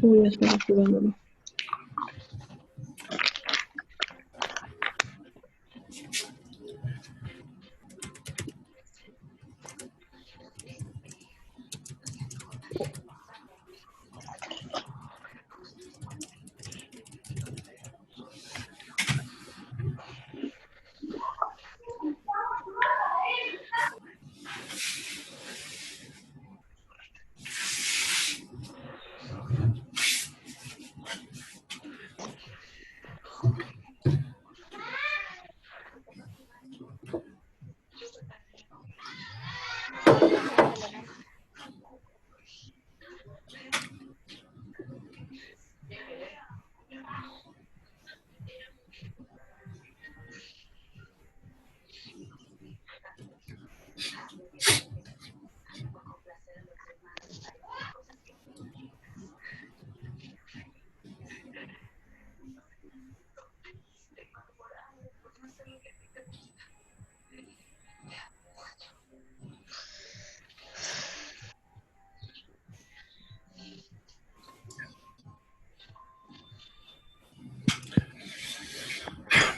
Voy a estar activándolo.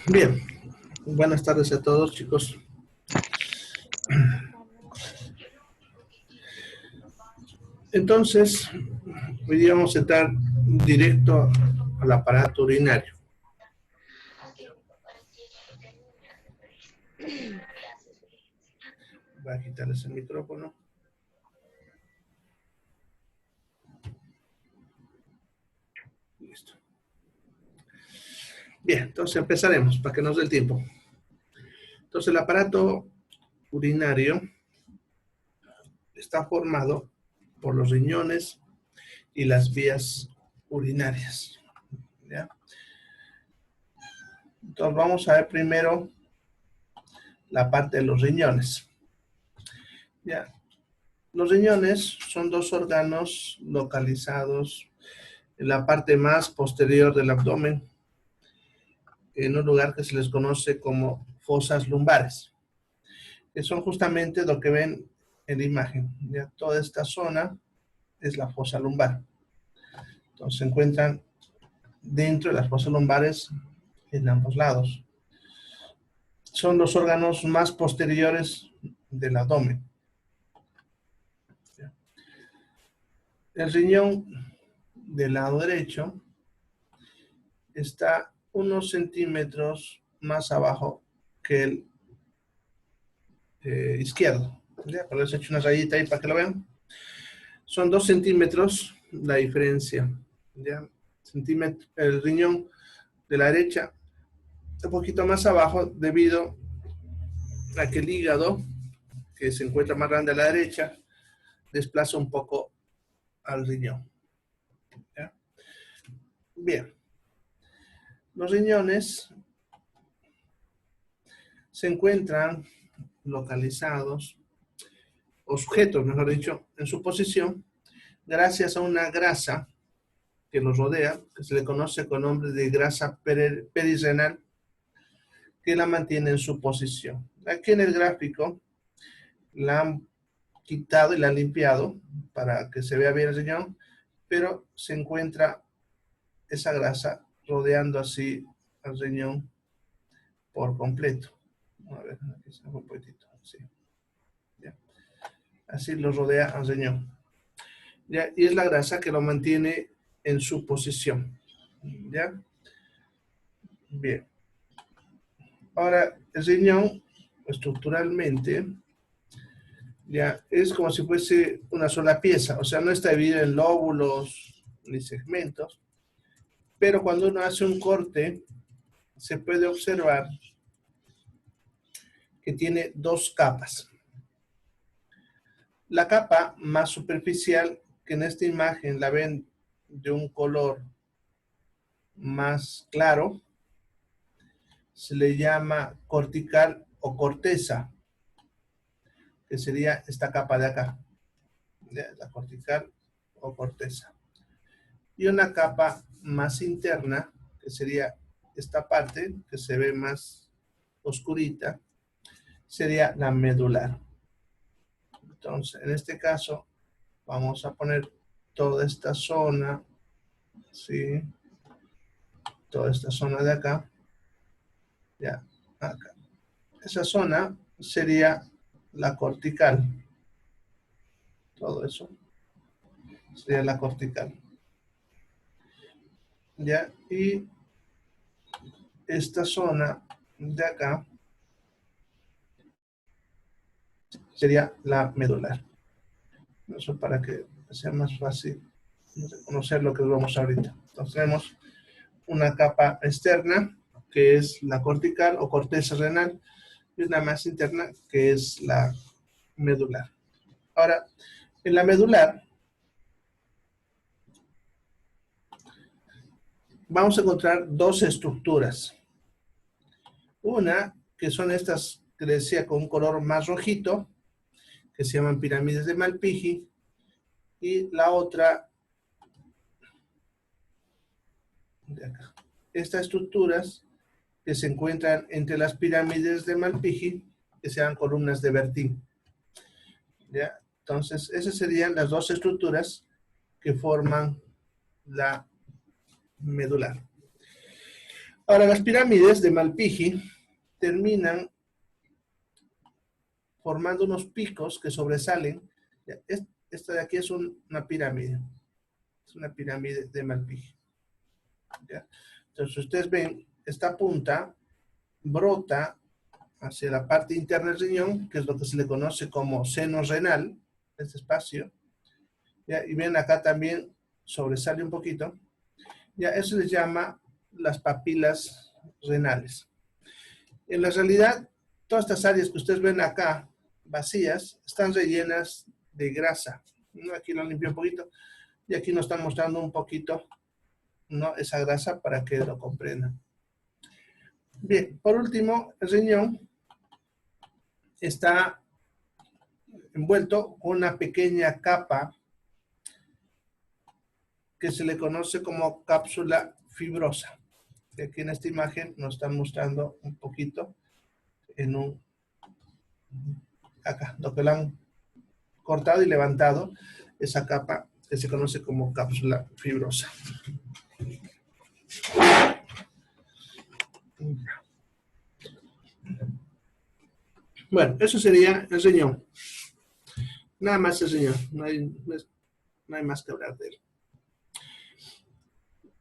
Bien, buenas tardes a todos, chicos. Entonces, hoy vamos a entrar directo al aparato urinario. Voy a quitarles el micrófono. Listo. Bien, entonces empezaremos para que nos dé el tiempo. Entonces, el aparato urinario está formado por los riñones y las vías urinarias. ¿Ya? Entonces, vamos a ver primero la parte de los riñones. ¿Ya? Los riñones son dos órganos localizados en la parte más posterior del abdomen, en un lugar que se les conoce como fosas lumbares, que son justamente lo que ven en la imagen. ¿Ya? Toda esta zona es la fosa lumbar. Entonces se encuentran dentro de las fosas lumbares en ambos lados. Son los órganos más posteriores del abdomen. ¿Ya? El riñón del lado derecho está unos centímetros más abajo que el izquierdo. ¿Ya? Por eso he hecho una rayita ahí para que lo vean. Son 2 centímetros la diferencia. ¿Ya? El riñón de la derecha un poquito más abajo debido a que el hígado, que se encuentra más grande a la derecha, desplaza un poco al riñón. ¿Ya? Bien. Los riñones se encuentran localizados, o sujetos, mejor dicho, en su posición, gracias a una grasa que los rodea, que se le conoce con nombre de grasa perirrenal, que la mantiene en su posición. Aquí en el gráfico la han quitado y la han limpiado para que se vea bien el riñón, pero se encuentra esa grasa rodeando así al riñón por completo. A ver, aquí se fue un poquitito. Sí. ¿Ya? Así lo rodea al riñón. ¿Ya? Y es la grasa que lo mantiene en su posición. ¿Ya? Bien. Ahora, el riñón, estructuralmente, ya es como si fuese una sola pieza, o sea, no está dividido en lóbulos ni segmentos, pero cuando uno hace un corte, se puede observar que tiene 2 capas. La capa más superficial, que en esta imagen la ven de un color más claro, se le llama cortical o corteza, que sería esta capa de acá, la cortical o corteza. Y una capa más interna, que sería esta parte, que se ve más oscurita, sería la medular. Entonces, en este caso, vamos a poner toda esta zona, ¿sí? Toda esta zona de acá, ya, acá. Esa zona sería la cortical. Todo eso sería la cortical. Ya, y esta zona de acá sería la medular. Eso para que sea más fácil reconocer lo que vemos ahorita. Entonces tenemos una capa externa, que es la cortical o corteza renal, y una más interna, que es la medular. Ahora, en la medular vamos a encontrar dos estructuras. Una, que son estas que decía con un color más rojito, que se llaman pirámides de Malpighi, y la otra de acá. Estas estructuras que se encuentran entre las pirámides de Malpighi, que se llaman columnas de Bertin. ¿Ya? Entonces, esas serían las dos estructuras que forman la medular. Ahora, las pirámides de Malpighi terminan formando unos picos que sobresalen. Esta de aquí es una pirámide. Es una pirámide de Malpighi. ¿Ya? Entonces, ustedes ven, esta punta brota hacia la parte interna del riñón, que es lo que se le conoce como seno renal, este espacio. ¿Ya? Y ven acá también sobresale un poquito. Ya, eso se llama las papilas renales. En la realidad, todas estas áreas que ustedes ven acá, vacías, están rellenas de grasa. ¿No? Aquí lo limpié un poquito y aquí nos están mostrando un poquito, ¿no? Esa grasa para que lo comprendan. Bien, por último, el riñón está envuelto con una pequeña capa que se le conoce como cápsula fibrosa. Aquí en esta imagen nos están mostrando un poquito en un, acá, lo que lo han cortado y levantado, esa capa que se conoce como cápsula fibrosa. Bueno, eso sería el riñón. Nada más el riñón, no hay más que hablar de él.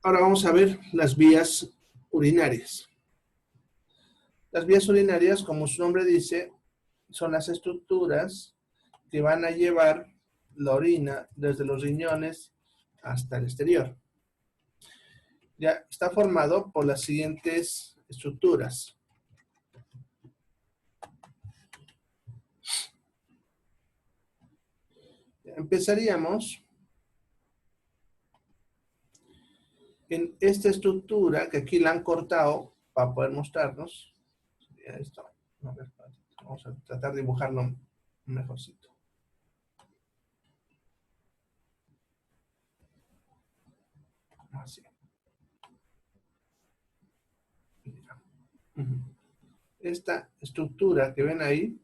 Ahora vamos a ver las vías urinarias. Las vías urinarias, como su nombre dice, son las estructuras que van a llevar la orina desde los riñones hasta el exterior. Ya está formado por las siguientes estructuras. Empezaríamos en esta estructura que aquí la han cortado para poder mostrarnos. Esto. A ver, vamos a tratar de dibujarlo mejorcito. Así. Esta estructura que ven ahí,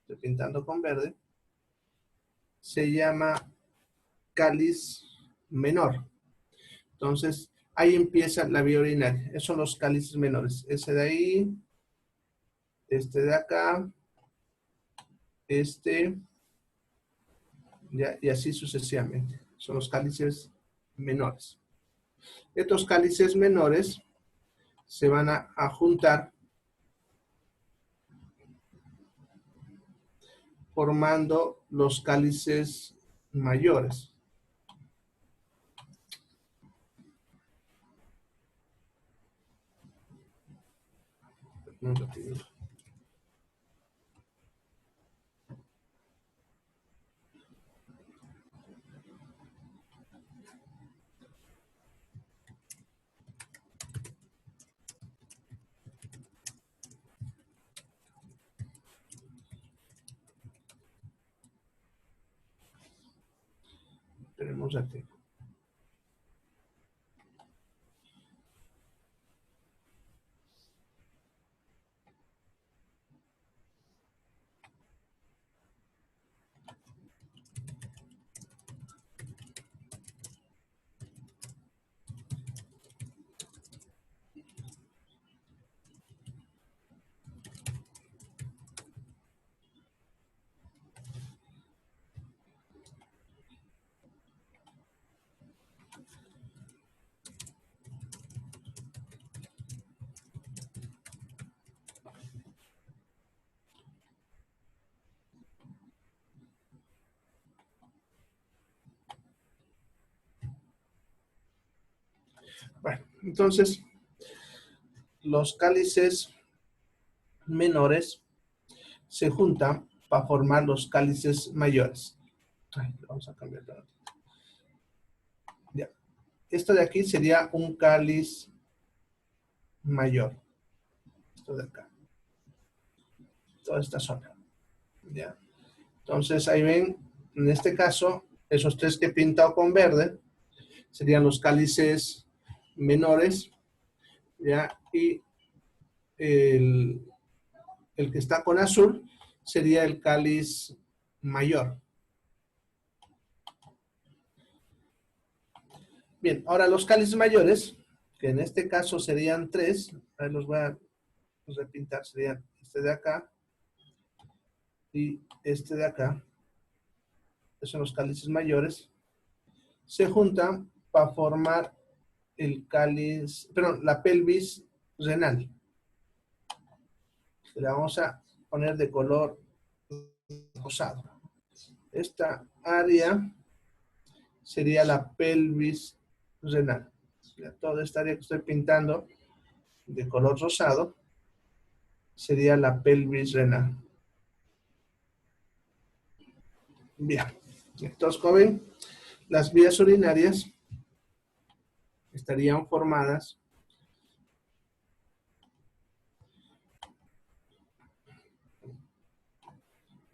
estoy pintando con verde, se llama cáliz menor. Entonces, ahí empieza la vía urinaria. Esos son los cálices menores. Ese de ahí, este de acá, este, ya, y así sucesivamente. Son los cálices menores. Estos cálices menores se van a juntar formando los cálices mayores. Tenemos aquí. Bueno, entonces, los cálices menores se juntan para formar los cálices mayores. Ay, vamos a cambiar. Ya. Esto de aquí sería un cáliz mayor. Esto de acá. Toda esta zona. ¿Ya? Entonces, ahí ven, en este caso, esos tres que he pintado con verde serían los cálices menores, ¿ya? Y el que está con azul sería el cáliz mayor. Bien, ahora los cálices mayores, que en este caso serían tres, ahí los voy a repintar, serían este de acá y este de acá, esos son los cálices mayores, se juntan para formar el cáliz, perdón, la pelvis renal. La vamos a poner de color rosado. Esta área sería la pelvis renal. Toda esta área que estoy pintando de color rosado sería la pelvis renal. Bien, entonces, como ven, las vías urinarias estarían formadas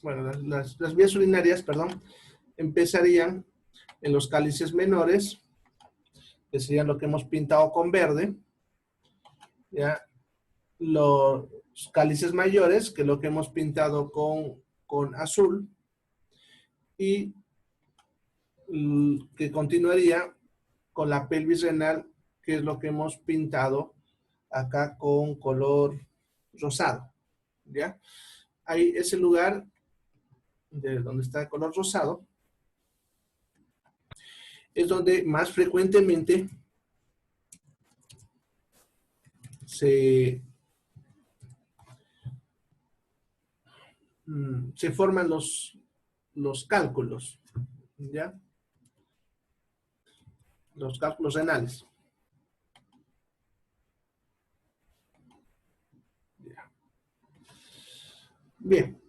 bueno, las vías urinarias, perdón, empezarían en los cálices menores, que serían lo que hemos pintado con verde, ¿ya? Los cálices mayores, que es lo que hemos pintado con azul, y que continuaría con la pelvis renal, que es lo que hemos pintado acá con color rosado, ¿ya? Ahí ese lugar de donde está el color rosado es donde más frecuentemente se forman los cálculos, ¿ya? Los cálculos renales. Ya. Bien,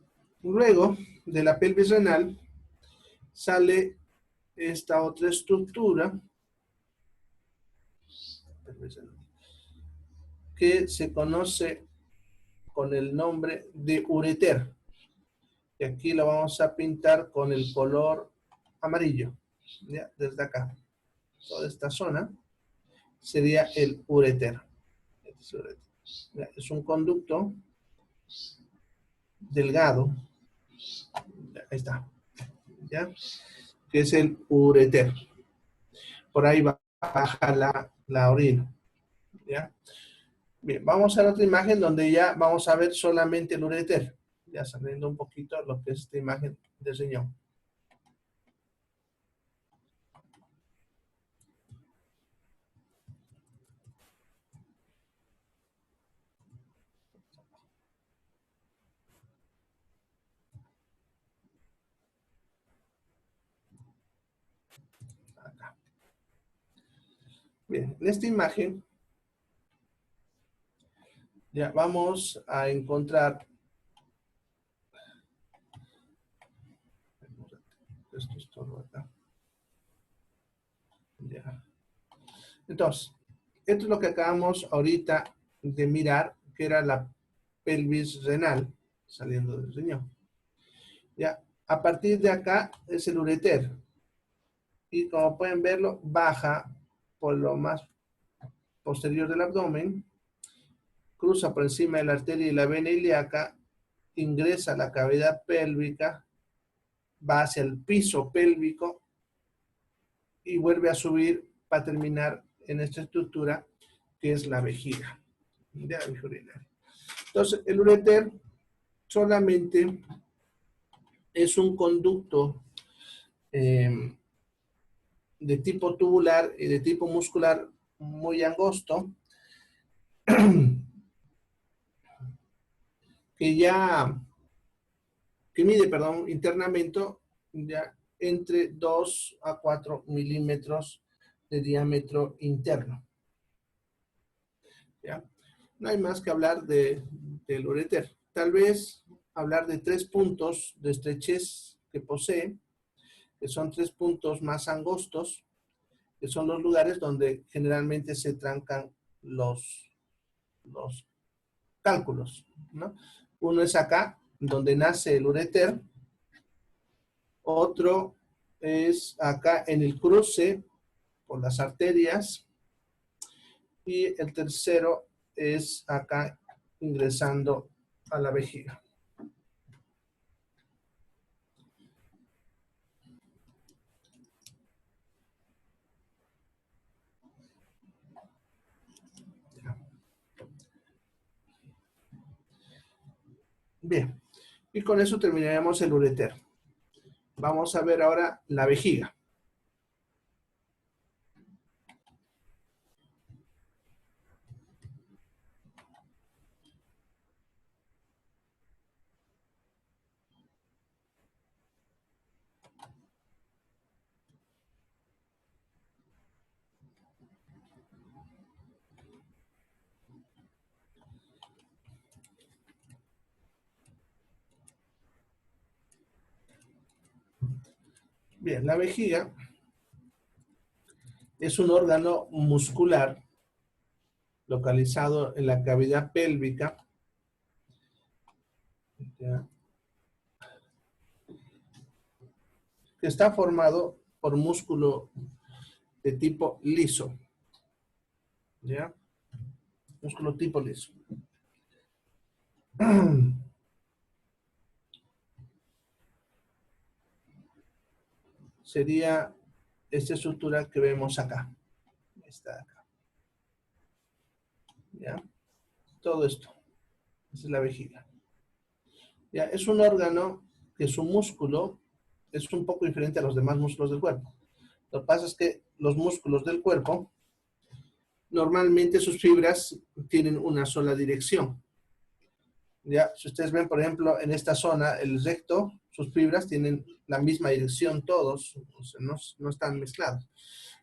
luego de la pelvis renal sale esta otra estructura que se conoce con el nombre de ureter. Y aquí lo vamos a pintar con el color amarillo, ¿ya? Desde acá. Toda esta zona sería el ureter. Es un conducto delgado, ahí está, ¿ya? Que es el ureter. Por ahí baja la orina, ¿ya? Bien, vamos a la otra imagen donde ya vamos a ver solamente el ureter, ya saliendo un poquito lo que es esta imagen del riñón. Acá. Bien, en esta imagen ya vamos a encontrar esto es todo acá. Ya. Entonces, esto es lo que acabamos ahorita de mirar, que era la pelvis renal saliendo del riñón. Ya, a partir de acá es el ureter. y como pueden verlo, baja por lo más posterior del abdomen, cruza por encima de la arteria y la vena ilíaca, ingresa a la cavidad pélvica, va hacia el piso pélvico y vuelve a subir para terminar en esta estructura que es la vejiga. Entonces, el ureter solamente es un conducto de tipo tubular y de tipo muscular muy angosto que mide, perdón, internamente ya entre 2 a 4 milímetros de diámetro interno. ¿Ya? No hay más que hablar del ureter. Tal vez hablar de 3 puntos de estrechez que posee, que son 3 puntos más angostos, que son los lugares donde generalmente se trancan los cálculos, ¿no? Uno es acá, donde nace el ureter. Otro es acá en el cruce por las arterias. Y el tercero es acá ingresando a la vejiga. Bien, y con eso terminaremos el ureter. Vamos a ver ahora la vejiga. Bien, la vejiga es un órgano muscular localizado en la cavidad pélvica, ¿ya?, que está formado por músculo de tipo liso, ¿ya? Músculo tipo liso. Sería esta estructura que vemos acá. Está acá. ¿Ya? Todo esto. Esa es la vejiga. ¿Ya? Es un órgano que su músculo es un poco diferente a los demás músculos del cuerpo. Lo que pasa es que los músculos del cuerpo, normalmente sus fibras tienen una sola dirección. ¿Ya? Si ustedes ven, por ejemplo, en esta zona, el recto, sus fibras tienen la misma dirección todos, o sea, no están mezclados.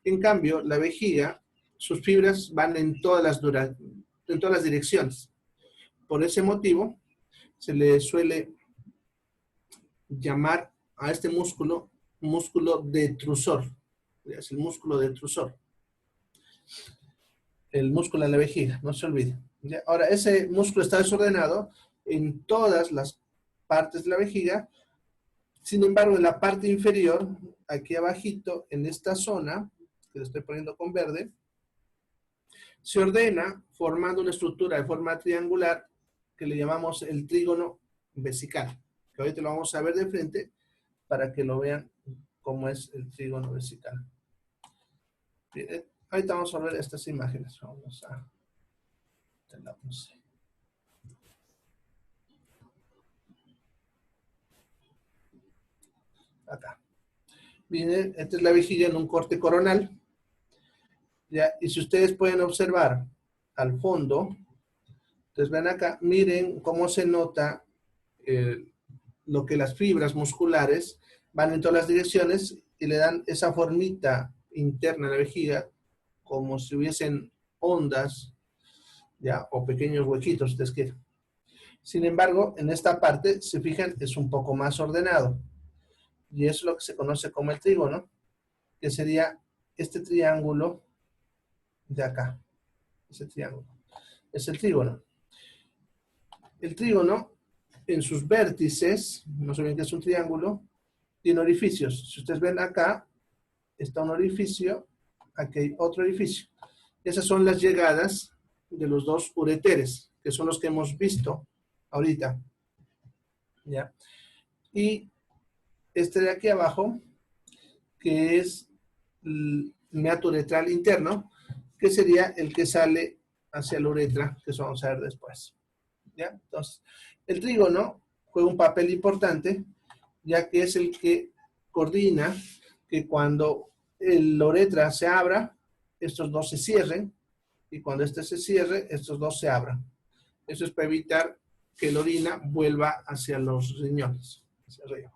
En cambio, la vejiga, sus fibras van en todas las direcciones. Por ese motivo, se le suele llamar a este músculo detrusor. Es el músculo detrusor. El músculo de la vejiga, no se olvide. ¿Ya? Ahora, ese músculo está desordenado en todas las partes de la vejiga. Sin embargo, en la parte inferior, aquí abajito, en esta zona, que le estoy poniendo con verde, se ordena formando una estructura de forma triangular que le llamamos el trígono vesical, que ahorita lo vamos a ver de frente para que lo vean cómo es el trígono vesical. Bien, ahorita vamos a ver estas imágenes. Vamos a... Acá. Bien, esta es la vejiga en un corte coronal. ¿Ya? Y si ustedes pueden observar al fondo, entonces ven acá, miren cómo se nota lo que las fibras musculares van en todas las direcciones y le dan esa formita interna a la vejiga, como si hubiesen ondas, ¿ya?, o pequeños huequitos, si ustedes quieren. Sin embargo, en esta parte, se fijan, es un poco más ordenado. Y eso es lo que se conoce como el trígono, que sería este triángulo de acá. Ese triángulo. Es el trígono. El trígono, en sus vértices, no sé bien qué es un triángulo, tiene orificios. Si ustedes ven acá, está un orificio, aquí hay otro orificio. Esas son las llegadas de los dos ureteres, que son los que hemos visto ahorita. ¿Ya? Y este de aquí abajo, que es el meato uretral interno, que sería el que sale hacia la uretra, que eso vamos a ver después. ¿Ya? Entonces, el trígono juega un papel importante, ya que es el que coordina que cuando la uretra se abra, estos dos se cierren, y cuando este se cierre, estos dos se abran. Eso es para evitar que la orina vuelva hacia los riñones, hacia arriba,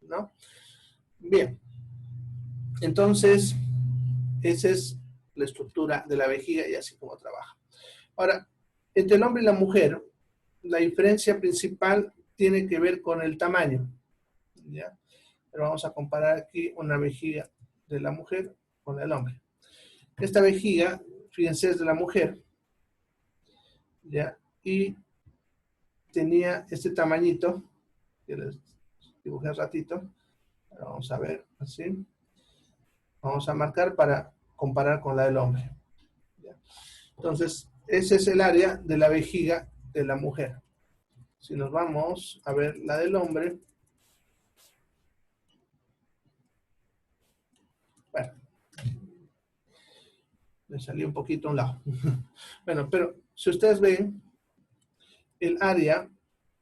¿no? Bien, entonces, esa es la estructura de la vejiga y así como trabaja. Ahora, entre el hombre y la mujer, la diferencia principal tiene que ver con el tamaño, ¿ya? Pero vamos a comparar aquí una vejiga de la mujer con el hombre. Esta vejiga, fíjense, es de la mujer, ¿ya? Y tenía este tamañito, que les dibujé un ratito. Ahora vamos a ver, así. Vamos a marcar para comparar con la del hombre. ¿Ya? Entonces, ese es el área de la vejiga de la mujer. Si nos vamos a ver la del hombre, bueno, me salí un poquito a un lado. Bueno, pero si ustedes ven, el área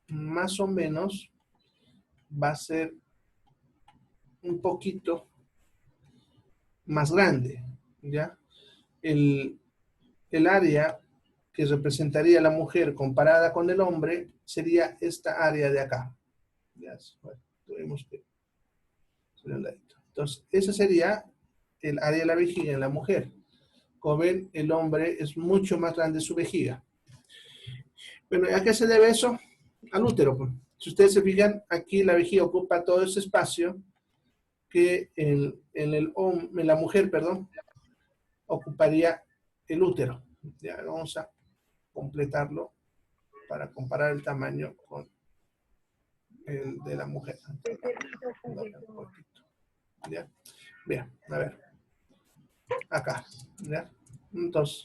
más o menos va a ser un poquito más grande, ¿ya? El área que representaría la mujer comparada con el hombre sería esta área de acá. Ya, bueno, tuvimos que subir un ladito. Entonces, esa sería el área de la vejiga en la mujer. Como ven, el hombre es mucho más grande su vejiga. Bueno, ¿a qué se debe eso? Al útero. Pues. Si ustedes se fijan, aquí la vejiga ocupa todo ese espacio que en la mujer, perdón, ocuparía el útero. Ya vamos a completarlo para comparar el tamaño con el de la mujer. ¿Ya? Bien, a ver. Acá. ¿Ya? Entonces,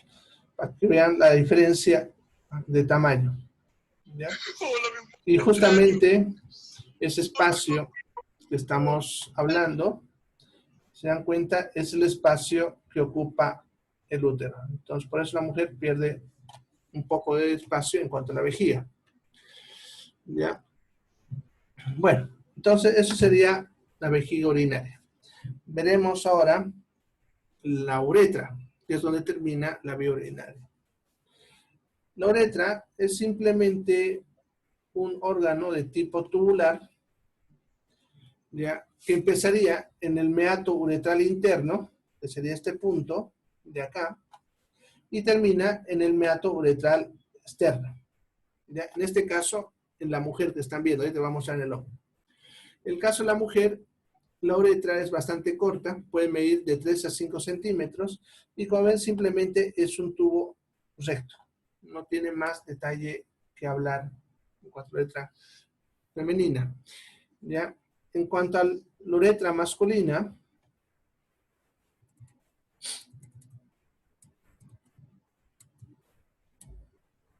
para que vean la diferencia de tamaño. ¿Ya? Y justamente ese espacio que estamos hablando, se dan cuenta, es el espacio que ocupa el útero. Entonces, por eso la mujer pierde un poco de espacio en cuanto a la vejiga. ¿Ya? Bueno, entonces eso sería la vejiga urinaria. Veremos ahora la uretra, que es donde termina la vía urinaria. La uretra es simplemente un órgano de tipo tubular, ¿ya? Que empezaría en el meato uretral interno, que sería este punto de acá, y termina en el meato uretral externo. ¿Ya? En este caso, en la mujer que están viendo, ahorita vamos a mostrar en el hombre. En el caso de la mujer, la uretra es bastante corta, puede medir de 3 a 5 centímetros, y como ven, simplemente es un tubo recto. No tiene más detalle que hablar en cuanto a uretra femenina. ¿Ya? En cuanto a la uretra masculina,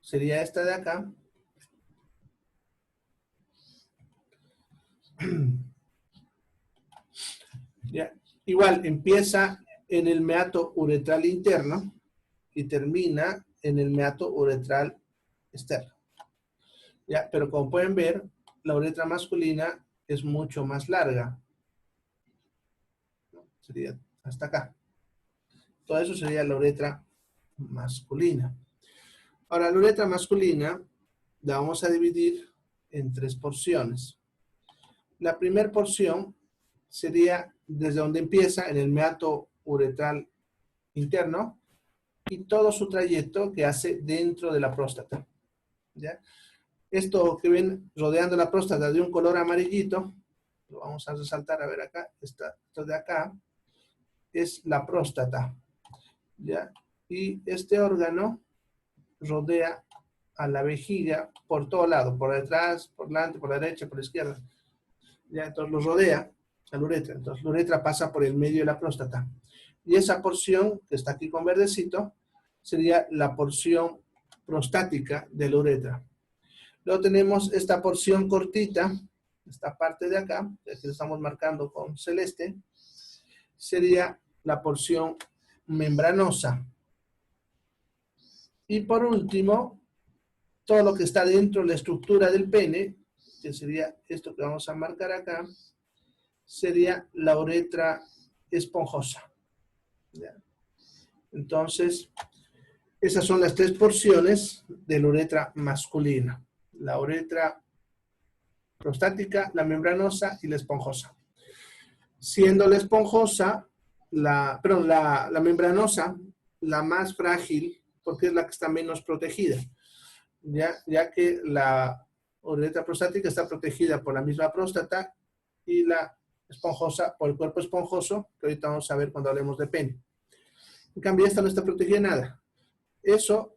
sería esta de acá. ¿Ya? Igual, empieza en el meato uretral interno y termina en el meato uretral externo. ¿Ya? Pero como pueden ver, la uretra masculina es mucho más larga. ¿No? Sería hasta acá. Todo eso sería la uretra masculina. Ahora, la uretra masculina la vamos a dividir en 3 porciones. La primera porción sería desde donde empieza en el meato uretral interno y todo su trayecto que hace dentro de la próstata. ¿Ya? Esto que ven rodeando la próstata de un color amarillito, lo vamos a resaltar, a ver acá, esto de acá, es la próstata. ¿Ya? Y este órgano rodea a la vejiga por todo lado, por detrás, por delante, por la derecha, por la izquierda. ¿Ya? Entonces lo rodea. a la uretra. Entonces la uretra pasa por el medio de la próstata. Y esa porción que está aquí con verdecito sería la porción prostática de la uretra. Luego tenemos esta porción cortita, esta parte de acá, que aquí lo estamos marcando con celeste, sería la porción membranosa. Y por último, todo lo que está dentro de la estructura del pene, que sería esto que vamos a marcar acá, sería la uretra esponjosa. ¿Ya? Entonces, esas son las tres porciones de la uretra masculina. La uretra prostática, la membranosa y la esponjosa. Siendo la esponjosa, la membranosa, la más frágil, porque es la que está menos protegida, ya que la uretra prostática está protegida por la misma próstata y la esponjosa por el cuerpo esponjoso, que ahorita vamos a ver cuando hablemos de pene. En cambio, esta no está protegida de nada. Eso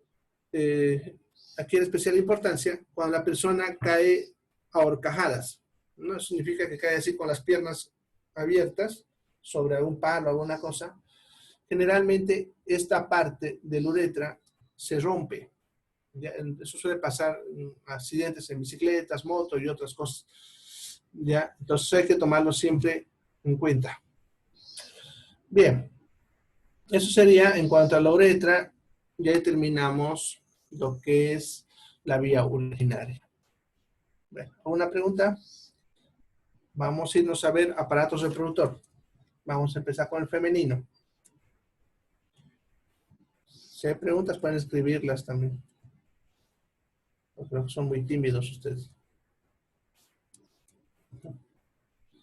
adquiere especial importancia cuando la persona cae a horcajadas. No significa que cae así con las piernas abiertas sobre un palo o alguna cosa. Generalmente esta parte de la uretra se rompe. ¿Ya? Eso suele pasar en accidentes en bicicletas, motos y otras cosas. ¿Ya? Entonces hay que tomarlo siempre en cuenta. Bien, eso sería en cuanto a la uretra. Ya terminamos lo que es la vía urinaria. Bueno, ¿alguna pregunta? Vamos a irnos a ver aparatos reproductor. Vamos a empezar con el femenino. Si hay preguntas pueden escribirlas también. Yo creo que son muy tímidos ustedes.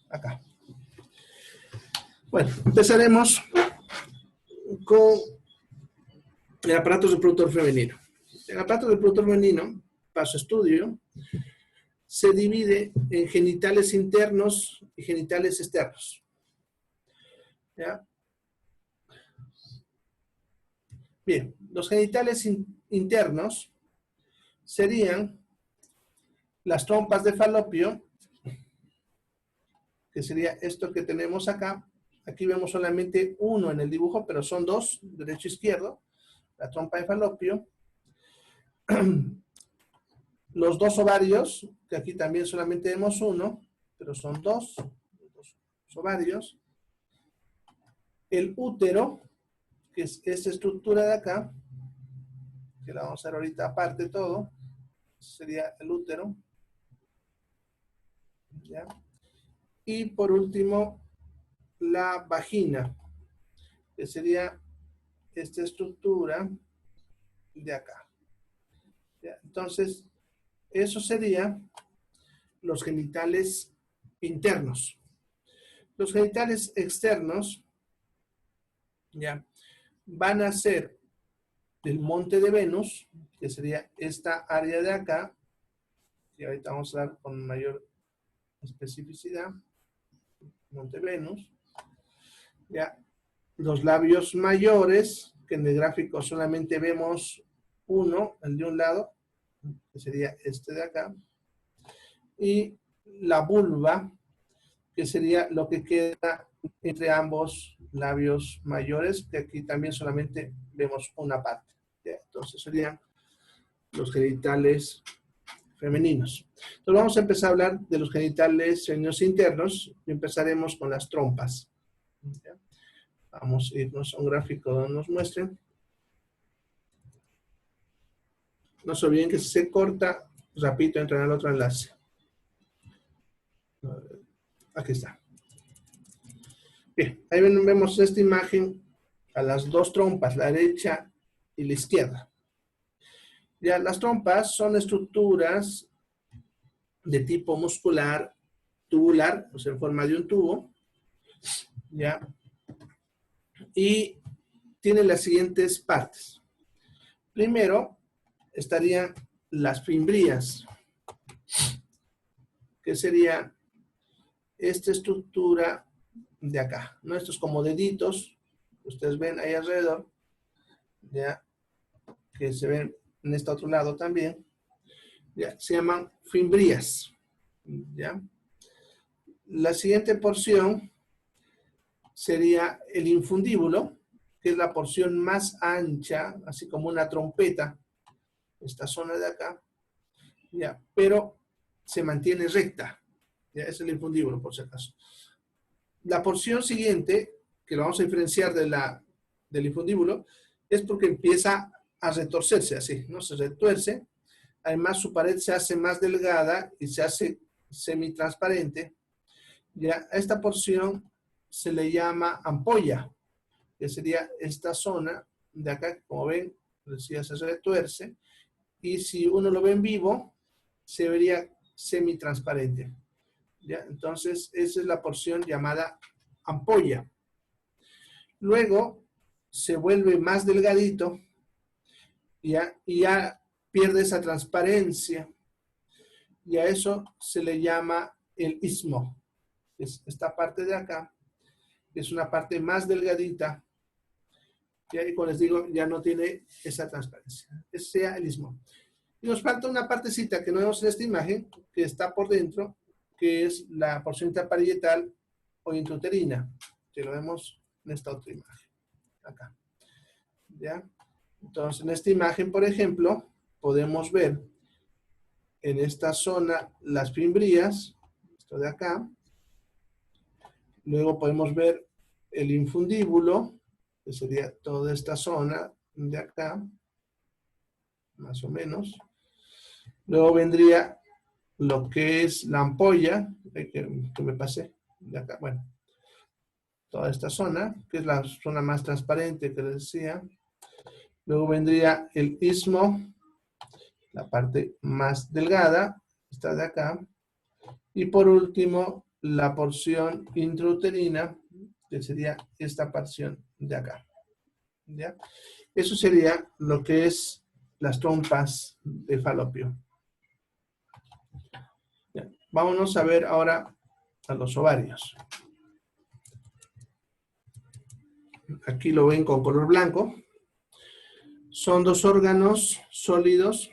Acá. Bueno, empezaremos con el aparato reproductor femenino. El aparato reproductor femenino, para su estudio, se divide en genitales internos y genitales externos. ¿Ya? Bien, los genitales internos serían las trompas de falopio, que sería esto que tenemos acá. Aquí vemos solamente uno en el dibujo, pero son dos, derecho e izquierdo, la trompa de falopio. Los dos ovarios, que aquí también solamente vemos uno, pero son dos ovarios. El útero, que es esta estructura de acá, que la vamos a ver ahorita aparte todo, sería el útero. ¿Ya? Y por último, la vagina, que sería esta estructura de acá. ¿Ya? Entonces, eso serían los genitales internos. Los genitales externos, ¿ya? Van a ser el monte de Venus, que sería esta área de acá, y ahorita vamos a dar con mayor especificidad, monte Venus, ¿ya? Los labios mayores, que en el gráfico solamente vemos uno, el de un lado, que sería este de acá, y la vulva, que sería lo que queda entre ambos labios mayores, que aquí también solamente vemos una parte. ¿Ya? Entonces serían los genitales femeninos. Entonces vamos a empezar a hablar de los genitales femeninos internos y empezaremos con las trompas. ¿Ya? Vamos a irnos a un gráfico donde nos muestren. No se olviden que si se corta, rapidito entran al otro enlace. Aquí está. Bien, ahí vemos esta imagen a las dos trompas, la derecha y la izquierda. Ya, las trompas son estructuras de tipo muscular, tubular, o sea, en forma de un tubo, ya, y tienen las siguientes partes. Primero estarían las fimbrías, que sería esta estructura de acá, ¿no? Estos como deditos, que ustedes ven ahí alrededor, ya, que se ven en este otro lado también, ya, se llaman fimbrías, ya. La siguiente porción sería el infundíbulo, que es la porción más ancha, así como una trompeta, esta zona de acá, ya, pero se mantiene recta. Ya, es el infundíbulo, por si acaso. La porción siguiente, que lo vamos a diferenciar del infundíbulo, es porque empieza a retorcerse así, ¿no? Se retuerce. Además, su pared se hace más delgada y se hace semitransparente. Ya, a esta porción se le llama ampolla, que sería esta zona de acá, como ven, decía, se retuerce. Y si uno lo ve en vivo, se vería semitransparente. ¿Ya? Entonces, esa es la porción llamada ampolla. Luego, se vuelve más delgadito y ya pierde esa transparencia. Y a eso se le llama el istmo. Es esta parte de acá, que es una parte más delgadita. Y ahí, como les digo, ya no tiene esa transparencia. Ese sea el istmo. Y nos falta una partecita que no vemos en esta imagen, que está por dentro, que es la porción interparietal o intrauterina, que lo vemos en esta otra imagen, acá. ¿Ya? Entonces, en esta imagen, por ejemplo, podemos ver en esta zona las fimbrías, esto de acá. Luego podemos ver el infundíbulo, que sería toda esta zona de acá, más o menos. Luego vendría lo que es la ampolla, que me pasé de acá, bueno, toda esta zona, que es la zona más transparente que les decía. Luego vendría el istmo, la parte más delgada, esta de acá. Y por último, la porción intrauterina, que sería esta porción de acá. ¿Ya? Eso sería lo que es las trompas de falopio. ¿Ya? Vámonos a ver ahora a los ovarios. Aquí lo ven con color blanco. Son dos órganos sólidos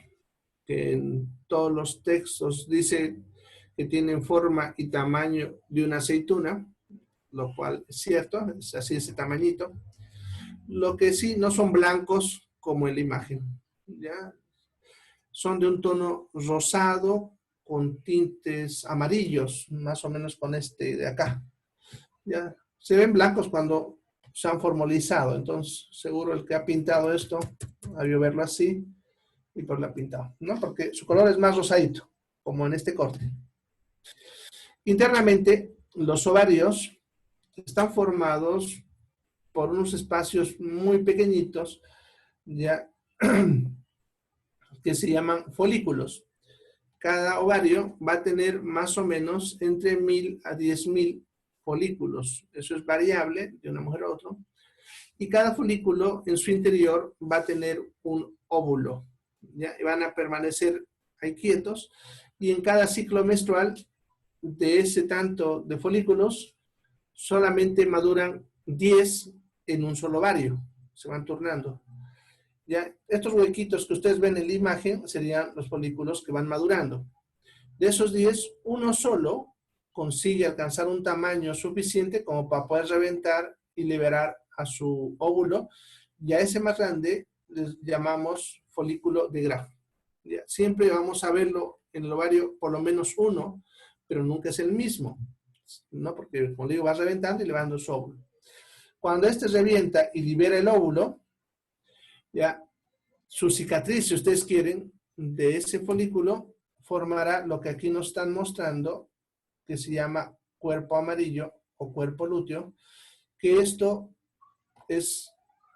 que en todos los textos dice que tienen forma y tamaño de una aceituna, lo cual es cierto, es así ese tamañito. Lo que sí, no son blancos como en la imagen, ¿ya? Son de un tono rosado con tintes amarillos, más o menos con este de acá. ¿Ya? Se ven blancos cuando se han formalizado, entonces seguro el que ha pintado esto ha debido verlo así y por lo ha pintado, ¿no? Porque su color es más rosadito, como en este corte. Internamente, los ovarios están formados por unos espacios muy pequeñitos, ya que se llaman folículos. Cada ovario va a tener más o menos entre 1000 a 10.000 folículos. Eso es variable de una mujer a otra. Y cada folículo en su interior va a tener un óvulo. ¿Ya? Y van a permanecer ahí quietos. Y en cada ciclo menstrual de ese tanto de folículos, solamente maduran 10 en un solo ovario. Se van turnando. ¿Ya? Estos huequitos que ustedes ven en la imagen serían los folículos que van madurando. De esos 10, uno solo consigue alcanzar un tamaño suficiente como para poder reventar y liberar a su óvulo, y a ese más grande les llamamos folículo de Graf. ¿Ya? Siempre vamos a verlo en el ovario por lo menos uno, pero nunca es el mismo, ¿no? Porque, como digo, va reventando y liberando su óvulo. Cuando este revienta y libera el óvulo, ya su cicatriz, si ustedes quieren, de ese folículo formará lo que aquí nos están mostrando, que se llama cuerpo amarillo o cuerpo lúteo, que esto es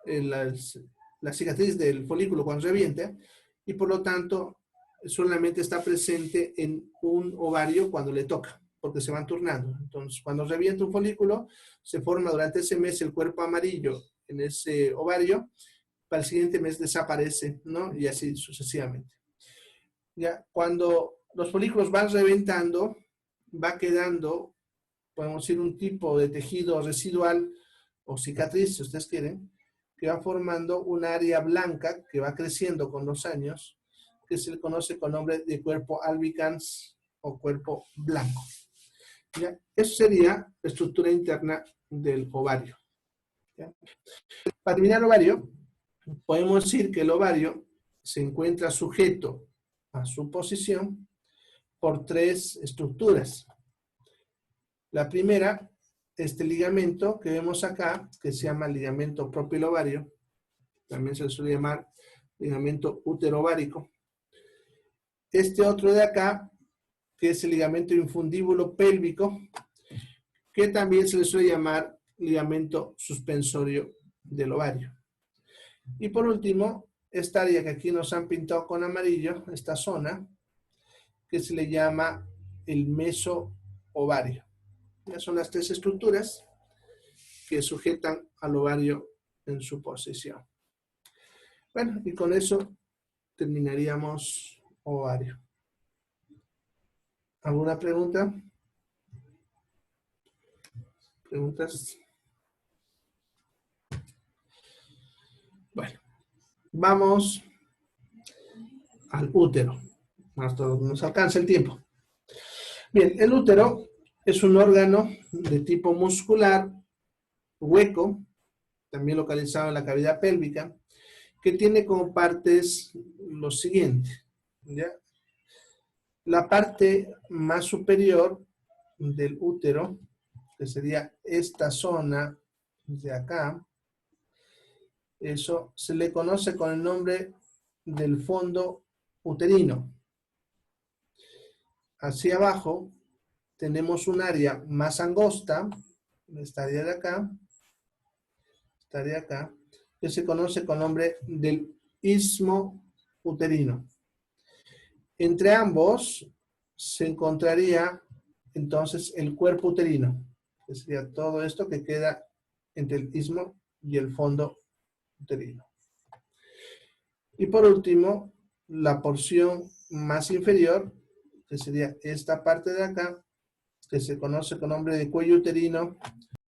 la cicatriz del folículo cuando revienta, y por lo tanto solamente está presente en un ovario cuando le toca, porque se van turnando. Entonces, cuando revienta un folículo, se forma durante ese mes el cuerpo amarillo en ese ovario, para el siguiente mes desaparece, ¿no? Y así sucesivamente. Ya, cuando los folículos van reventando, va quedando, podemos decir, un tipo de tejido residual o cicatriz, si ustedes quieren, que va formando un área blanca que va creciendo con los años, que se le conoce con nombre de cuerpo albicans o cuerpo blanco. ¿Ya? Eso sería la estructura interna del ovario. ¿Ya? Para terminar el ovario, podemos decir que el ovario se encuentra sujeto a su posición por tres estructuras. La primera, este ligamento que vemos acá, que se llama ligamento propilovario, también se suele llamar ligamento uterovárico. Este otro de acá, que es el ligamento infundíbulo pélvico, que también se le suele llamar ligamento suspensorio del ovario. Y por último, esta área que aquí nos han pintado con amarillo, esta zona, que se le llama el mesoovario. Ya son las tres estructuras que sujetan al ovario en su posición. Bueno, y con eso terminaríamos ovario. ¿Alguna pregunta? ¿Preguntas? Bueno, vamos al útero. Hasta donde nos alcanza el tiempo. Bien, el útero es un órgano de tipo muscular, hueco, también localizado en la cavidad pélvica, que tiene como partes lo siguiente, ¿ya? La parte más superior del útero, que sería esta zona de acá, eso se le conoce con el nombre del fondo uterino. Hacia abajo tenemos un área más angosta, esta área de acá, que se conoce con el nombre del istmo uterino. Entre ambos se encontraría entonces el cuerpo uterino, que sería todo esto que queda entre el istmo y el fondo uterino. Y por último, la porción más inferior, que sería esta parte de acá, que se conoce con nombre de cuello uterino